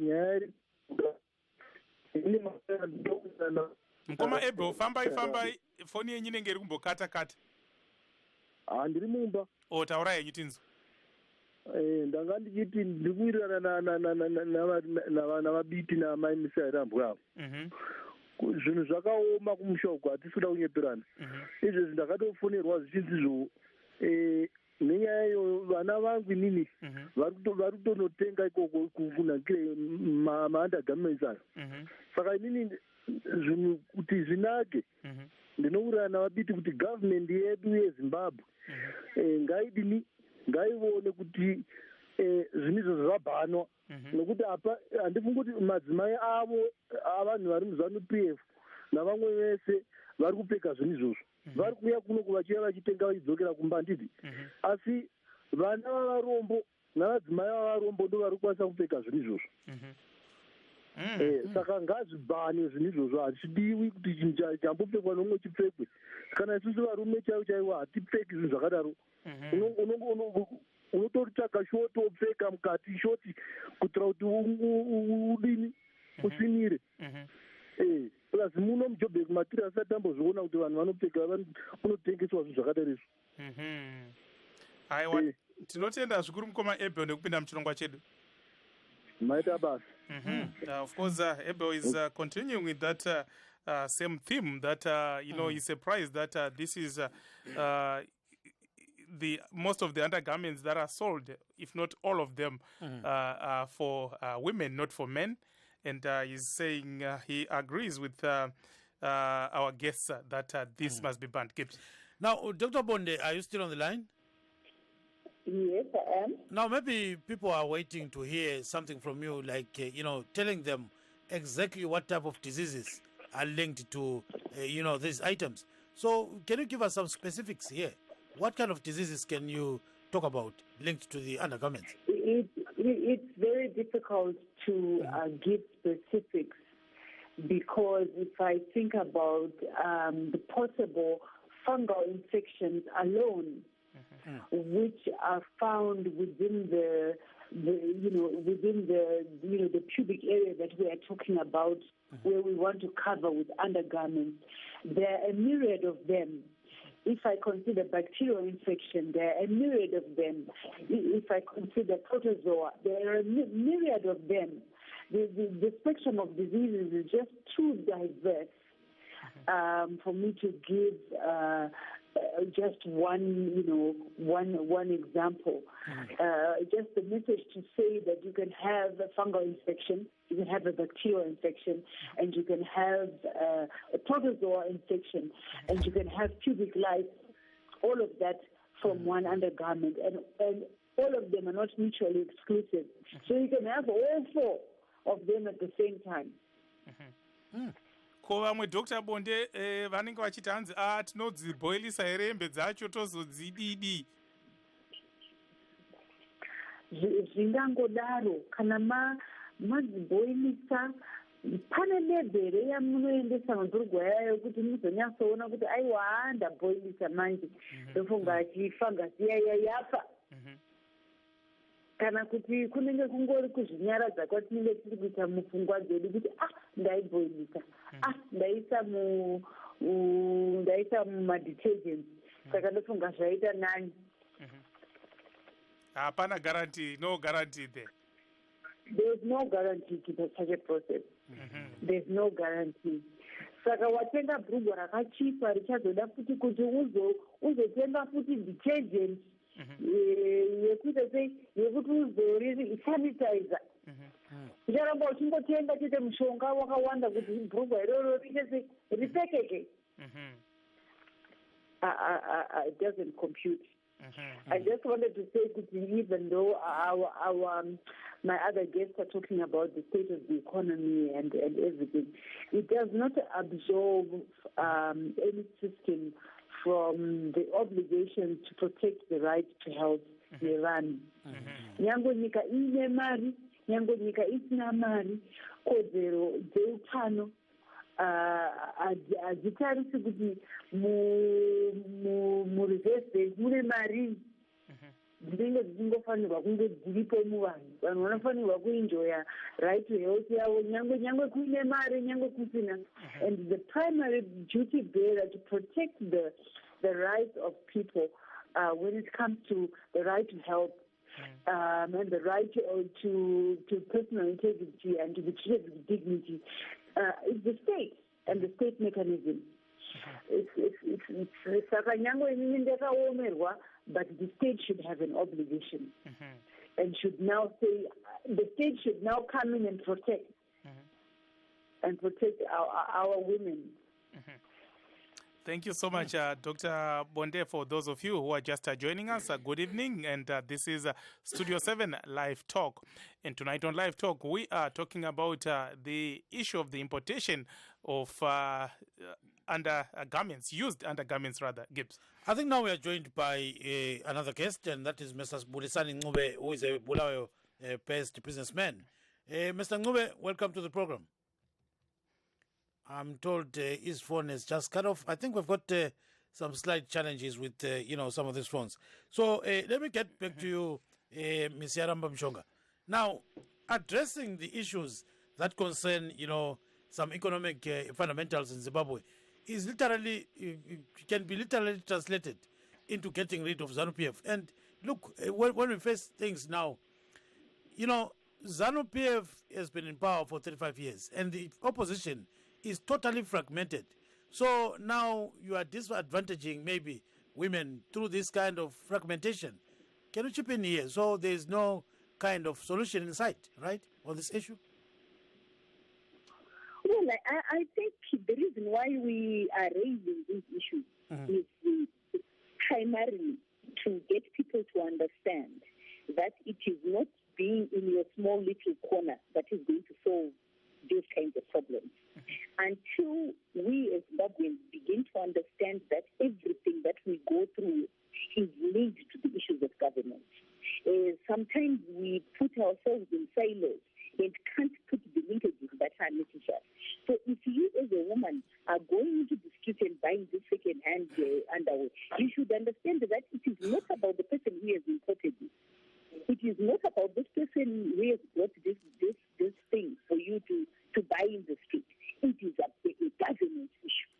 Nyaya mukoma Abel, fambai foni yenyu inenge iri kumbokata kata. Ndiri mumba. Taura yenyu tinzwa. Ndanga ndichiti ndikuwirirana navabiti namai Misaira mbwavo zvinhu zvakaoma kumusha uko hatisida kunyeperana. Izvezvi ndakatofonerwa zvichinzizvo nenyaya iyo vana vangu inini vari kutonotenga ikoko kunakire maundergarments ayo. Saka inini zvinhu kuti zvinake ndinouraya navabiti kuti gavhumendi yedu yezimbabwe ngaidini ngaione kuti zvinhu izvo zvabhanwa nokuti apa handifungi kuti madzimai avo avanhu vari muZANU-PF navamwe vese vari kupfeka zvinhu izvozvo. Vari kuuya kuno kuvachiya vachitenga vachidzokera kumba handiti, asi vana vavarombo navadzimai vavarombo ndo vari kukwanisa kupfeka zvinhu izvozvo. Saka ngazvibhane zvinhu izvozvo. Hachidiwi kuti chinhu chambopfekwa nomumwe chipfekwe. Kana isusu varume chaivo chaivo hatipfeki zvinhu zvakadaro. Unotoritsvaga shoti wopfeka mukati shoti kuitira kuti udini usimire. Plus muno muJoburg matiri asati ambozviona kuti vanhu vanopfeka unotengeswa zvinhu zvakadaro izvo. Aiwa, tinotenda zvikuru mukoma Abel nekupinda muchirongwa chedu. Maita basa. Of course, Abel is continuing with that same theme that, he's surprised that this is the most of the undergarments that are sold, if not all of them, are for women, not for men. And he's saying he agrees with our guests that this must be banned. Gibbs. Now, Dr. Bonde, are you still on the line? Yes, I am. Now, maybe people are waiting to hear something from you, like, telling them exactly what type of diseases are linked to, these items. So, can you give us some specifics here? What kind of diseases can you talk about linked to the undergarments? It's very difficult to give specifics because if I think about the possible fungal infections alone, which are found within the pubic area that we are talking about, where we want to cover with undergarments, there are a myriad of them. If I consider bacterial infection, there are a myriad of them. If I consider protozoa, there are a myriad of them. The spectrum of diseases is just too diverse for me to give just one example. Just the message to say that you can have a fungal infection, you can have a bacterial infection, and you can have a protozoa infection, and you can have pubic lice, all of that from one undergarment. And all of them are not mutually exclusive. So you can have all four of them at the same time. Ko vamwe Dr. Bonde vanenge vachiti hanzi tinodzibhoilisa here hembe dzacho tozodzididi. Zvingangodaro kana madzibhoilisa pane lebhere yamunoendesa mabhurugwa yayo kuti muzonyatsoona kuti aiwa ndabhoilisa manje ndofunga achifangasi yafa. Kana kuti kunenge kungori kuzvinyaradza kwatinenge tiri kuita mupfungwa dzedu kuti ndaibhoilisa, ndaisa mumadetergents, saka ndofunga zvaita nani. Hapana guarantee, no guarantee there. There's no guarantee to such a process. There's no guarantee. Saka watenga bhurugwa rakachipa richazoda futi kuti uzotenga futi detergent yekuita sei yekuti uzori sanitizer. Ucharamba uchingotenga chete mushonga wakawanda kuti bhurugwa iroro ripfekeke. It doesn't compute. I just wanted to say that even though my other guests are talking about the state of the economy and everything, it does not absolve any system from the obligation to protect the right to health nerani. Nyango nyika ine mari, nyango nyika isina mari, kodzero dzeutano hadzitarisi kuti mureserve bank mune mari dzinenge dzichingofanirwa kunge dziripo muvanhu. Vanhu vanofanirwa kuenjoya right to health yavo nyangwe kuine mari nyangwe kusina. And the primary duty bearer to protect the rights of people when it comes to the right to health and the right to personal integrity and to be treated with dignity is the state. and the state mechanism. It's Sakanyango in Indeka, but the state should have an obligation and should now say, the state should now come in and protect our women. Thank you so much, Dr. Bonde. For those of you who are just joining us, good evening. And this is Studio 7 Live Talk. And tonight on Live Talk, we are talking about the issue of the importation of undergarments, used undergarments rather, Gibbs. I think now we are joined by another guest, and that is Mr. Bulisani Ngube, who is a Bulawayo-based businessman. Mr. Ngube, welcome to the program. I'm told his phone is just cut off. I think we've got some slight challenges with, some of these phones. So let me get back to you, Ms. Yaramba Mshonga. Now, addressing the issues that concern, some economic fundamentals in Zimbabwe is literally, can be literally translated into getting rid of ZANU-PF. And look, when we face things now, ZANU-PF has been in power for 35 years, and the opposition is totally fragmented. So now you are disadvantaging maybe women through this kind of fragmentation. Can you chip in here? So there is no kind of solution in sight, right, on this issue? Well, I think the reason why we are raising this issue is primarily to get people to understand that it is not being in your small little corner that is going to solve these kinds of problems. Until we as Zimbabweans begin to understand that everything that we go through is linked to the issues of governance. Sometimes we put ourselves in silos and can't put the linkages that are necessary. So if you as a woman are going into the street and buying this second-hand underwear, you should understand that it is not about the person who has imported it. It is not about this person who has got this thing for you to buy in the street. It is a governance issue.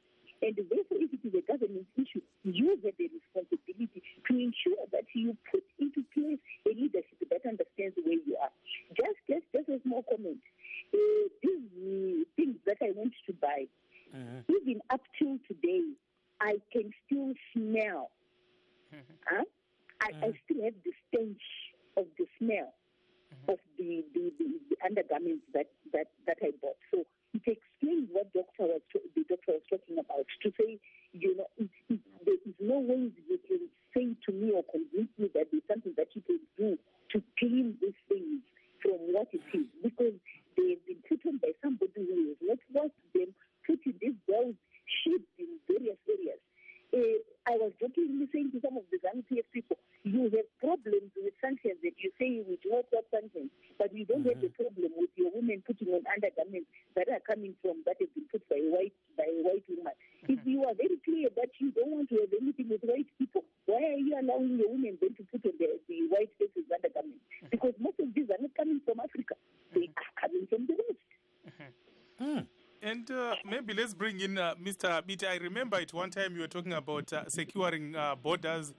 And therefore, if it is a governance issue, you have a responsibility to ensure that you put into place a leadership that understands where you are. Just a small comment. These things that I want to buy, even up till today, I can still smell. I still have the stench of the smell of the undergarments that I bought. So it explains what the doctor was talking about, to say, there is no way you can say to me or convince me that there's something that you can do to clean these things from what it is, because they have been put on by somebody who has not washed them, put in these wells, shaped in various areas. I was jokingly saying to some of the ZANU-PF people, you have problems with sanctions that you say we do not have sanctions, but you don't have a problem with your women putting on undergarments that are coming from, that have been put by a white woman. If you are very clear that you don't want to have anything with white people, why are you allowing your women then to put on the white faces undergarments? Because most of these are not coming from Africa. They are coming from the West. And maybe let's bring in Mr. Biti. I remember at one time you were talking about securing borders.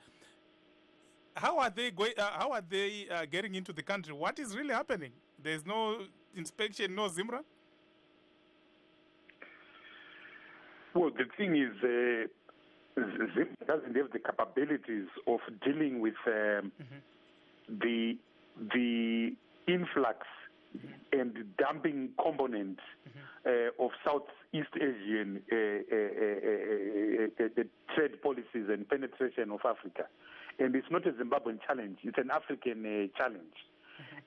How are they going? How are they getting into the country? What is really happening? There's no inspection, no ZIMRA. Well, the thing is, ZIMRA doesn't have the capabilities of dealing with the influx and dumping components of Southeast Asian trade policies and penetration of Africa. And it's not a Zimbabwean challenge, it's an African challenge.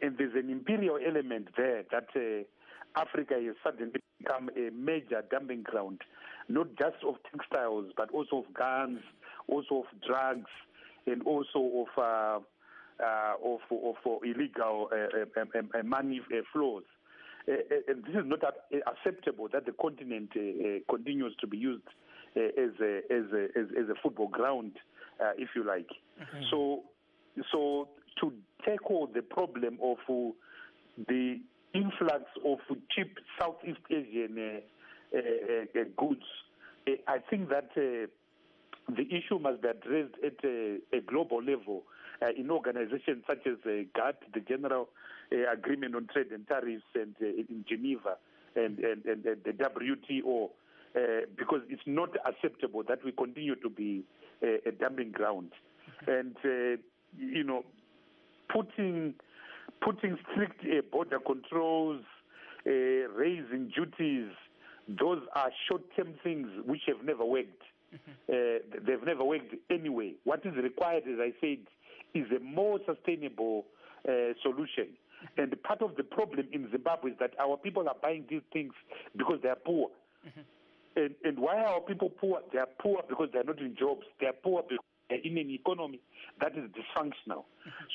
And there's an imperial element there that Africa has suddenly become a major dumping ground, not just of textiles, but also of guns, also of drugs, and also of illegal money flows. And this is not acceptable that the continent continues to be used as a football ground, if you like. So to tackle the problem of the influx of cheap Southeast Asian goods, I think that the issue must be addressed at a global level in organizations such as GATT, the General Agreement on Trade and Tariffs, and in Geneva, and the WTO, because it's not acceptable that we continue to be a dumping ground. And, putting strict border controls, raising duties, those are short-term things which have never worked. They've never worked anyway. What is required, as I said, is a more sustainable solution. And part of the problem in Zimbabwe is that our people are buying these things because they are poor. And why are our people poor? They are poor because they are not in jobs. They are poor because they are in an economy that is dysfunctional.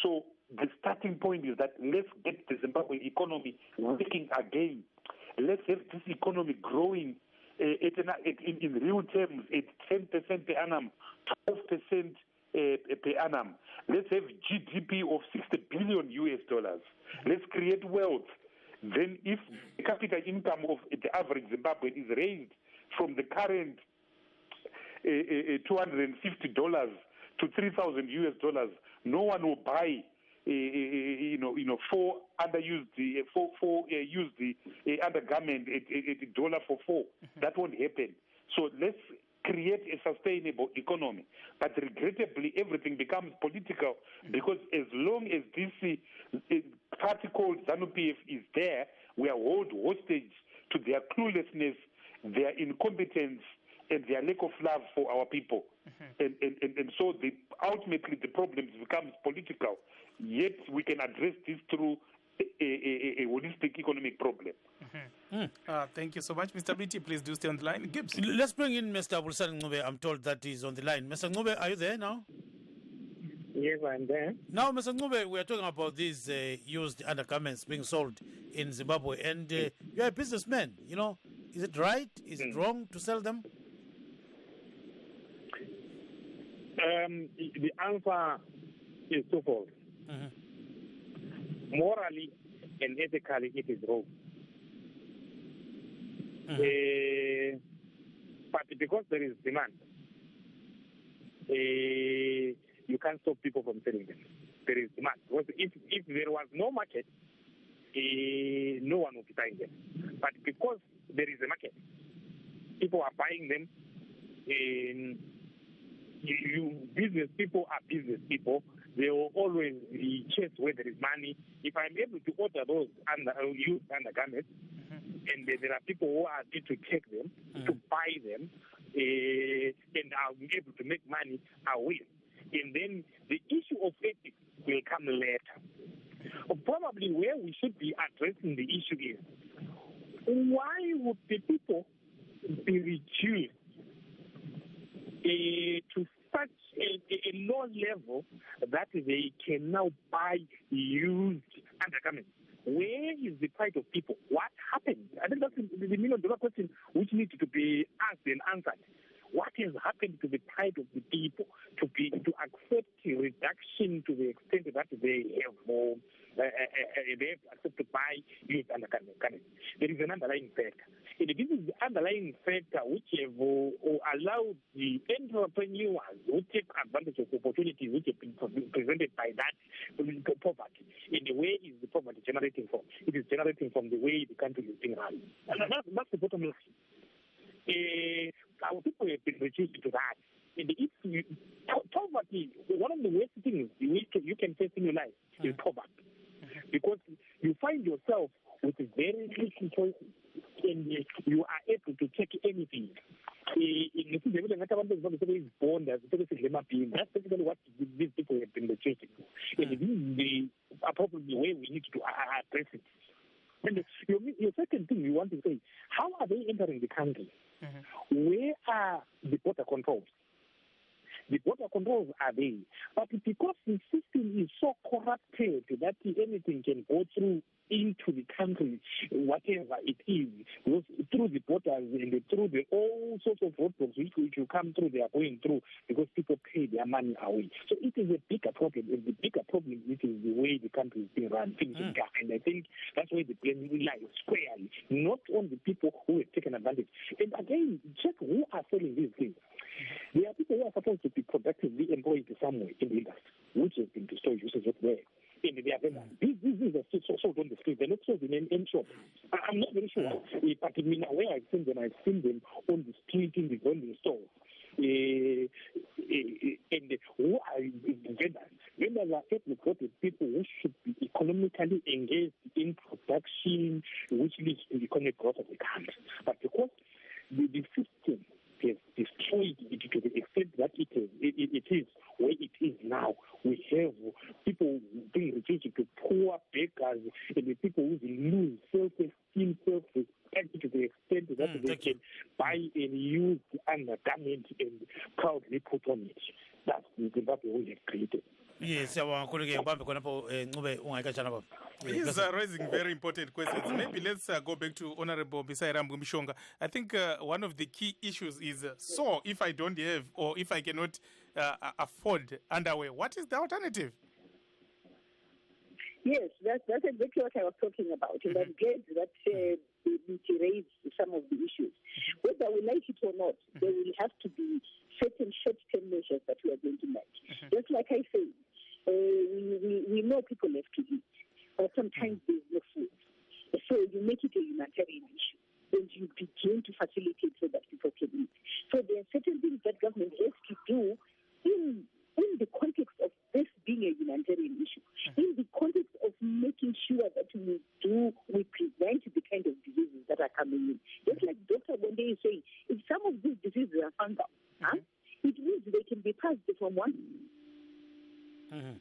So the starting point is that let's get the Zimbabwe economy working again. Let's have this economy growing in real terms at 10% per annum, 12% per annum. Let's have GDP of $60 billion US. Let's create wealth. Then if the capital income of the average Zimbabwean is raised from the current $250 to $3,000 US, no one will buy four used undergarment at $1 for $4. That won't happen. So let's create a sustainable economy. But regrettably, everything becomes political because as long as this party called ZANU-PF is there, we are held hostage to their cluelessness, their incompetence, and their lack of love for our people. And so ultimately the problem becomes political. Yet we can address this through a holistic economic problem. Thank you so much. Mr. Biti, please do stay on the line. Gibbs. Let's bring in Mr. Abulsan Ngube. I'm told that he's on the line. Mr. Ngube, are you there now? Yes, I'm there. Now, Mr. Ngube, we are talking about these used undergarments being sold in Zimbabwe. And you're a businessman, Is it right? Is it wrong to sell them? The answer is twofold. Morally and ethically, it is wrong. But because there is demand, you can't stop people from selling them. There is demand. Because if there was no market, no one would be buying them. But because there is a market, people are buying them. Business people are business people. They will always chase where there is money. If I'm able to order those used undergarments, and there are people who are able to take them, to buy them, and I'll be able to make money, I will. And then the issue of ethics will come later. Probably where we should be addressing the issue is, why would the people be reduced to such a low level that they can now buy used undergarments? Where is the pride of people? What happened? I think that's the million-dollar question which needs to be asked and answered. What has happened to the pride of the people to accept a reduction to the extent that they have accepted to buy used undergarments? There is an underlying factor. And this is the underlying factor which have allowed the entrepreneurs who take advantage of opportunities which have been presented by that political poverty. In the way is the poverty generating from? It is generating from the way the country is being run. And that's the bottom line. Our people have been reduced to that. And if poverty, one of the worst things you can face in your life is poverty. Because you find yourself with very little choices and you are able to take anything. That's basically what these people have been reduced to. And this is the appropriate way we need to address it. And your second thing you want to say, how are they entering the country? Where are the border controls? The border controls are there. But because the system is so corrupted that anything can go through into the country, whatever it is, through the borders and through all sorts of roadblocks which you come through, they are going through because people pay their money away. So it is a bigger problem. And the bigger problem is the way the country is being run. And I think that's where the blame lies squarely, not on the people who have taken advantage. And again, check who are selling these things. There are people who are supposed to be productively employed somewhere in the industry, which has been destroyed, which is not there. and they are these are sold on the street. They're not sold in any shop. I'm not very sure, but I mean, where I've seen them on the street in the vending stores. And who are the vendors? Vendors are ethnic people who should be economically engaged in production, which leads to economic growth of the country. But because the system has destroyed it to the extent that it is where it is now, we have people being reduced to poor beggars and the people who lose self-esteem, self-respect to the extent that they can buy and use the undergarment and proudly put on it. That's the Zimbabwe we have created. Yes, He's raising very important questions. Maybe let's go back to Honorable Bisairam Mishonga. I think one of the key issues is, so if I don't have or if I cannot afford underwear, what is the alternative? Yes, that's exactly what I was talking about. And I'm glad that we raised some of the issues. Whether we like it or not, there will have to be certain short-term measures that we are going to make. Just like I said, we know people have to eat, but sometimes there's no food. So you make it a humanitarian issue, and you begin to facilitate so that people can eat. So there are certain things that government has to do in the context of this being a humanitarian issue, in the context of making sure that we prevent the kind of diseases that are coming in. Just like Dr. Bonde is saying, if some of these diseases are fungal, it means they can be passed from one.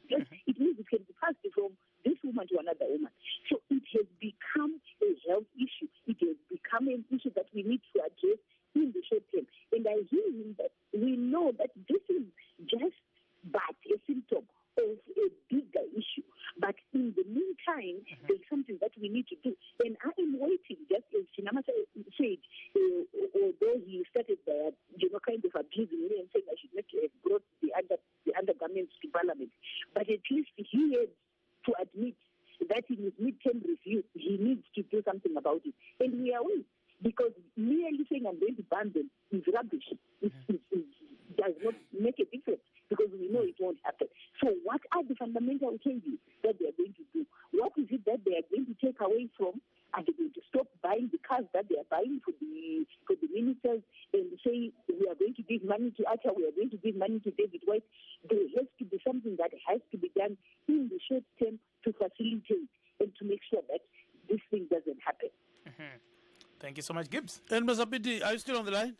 Yes, it means it can be passed from this woman to another woman. So it has become a health issue. It has become an issue that we need to address in the short term. And I hear him that we know that this is just but a symptom of a bigger issue. But in the meantime, there's something that we need to do. And I am waiting, just as Shinama said, although he started by, kind of abusing me and saying I should not have brought the undergarments to Parliament. But at least he had to admit that in his midterm review, he needs to do something about it. And we are waiting, because merely saying I'm going to ban them is rubbish. It does not make a difference, because we know it won't happen. So what are the fundamental changes that they are going to do? What is it that they are going to take away from? Are they going to stop buying the cars that they are buying for the ministers and say we are going to give money to Acha, we are going to give money to David White? There has to be something that has to be done in the short term to facilitate and to make sure that this thing doesn't happen. Thank you so much, Gibbs. And Mr. Biddy, are you still on the line?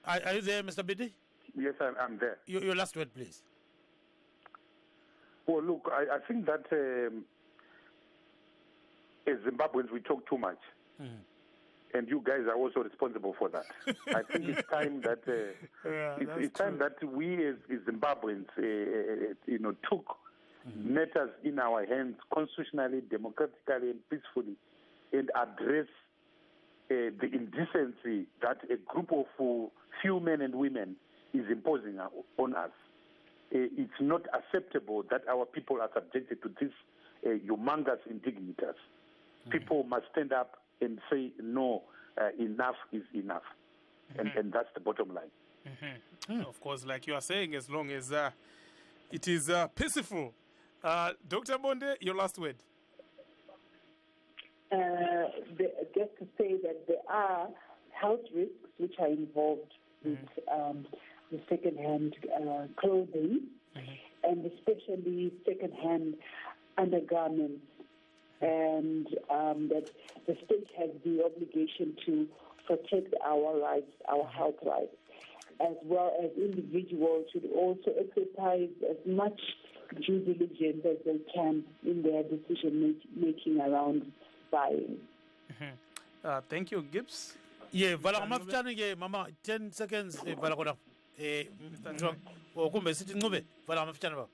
Are you there, Mr. Biddy? Yes, I'm there. Your last word, please. Well, look, I think that as Zimbabweans, we talk too much. And you guys are also responsible for that. I think it's time that it's time that we as Zimbabweans, took matters in our hands constitutionally, democratically, and peacefully, and address the indecency that a group of few men and women is imposing on us. It's not acceptable that our people are subjected to this humongous indignities. People must stand up and say, no, enough is enough. And that's the bottom line. Of course, like you are saying, as long as it is peaceful. Dr. Bonde, your last word. Just to say that there are health risks which are involved with the second-hand clothing, and especially second-hand undergarments, and that the state has the obligation to protect our rights, our health rights, as well as individuals should also exercise as much due diligence as they can in their decision-making around buying. Thank you, Gibbs. Yeah, vala mafutani ke mama 10 seconds vala kona kumbe sithi ncube vala mafutani ba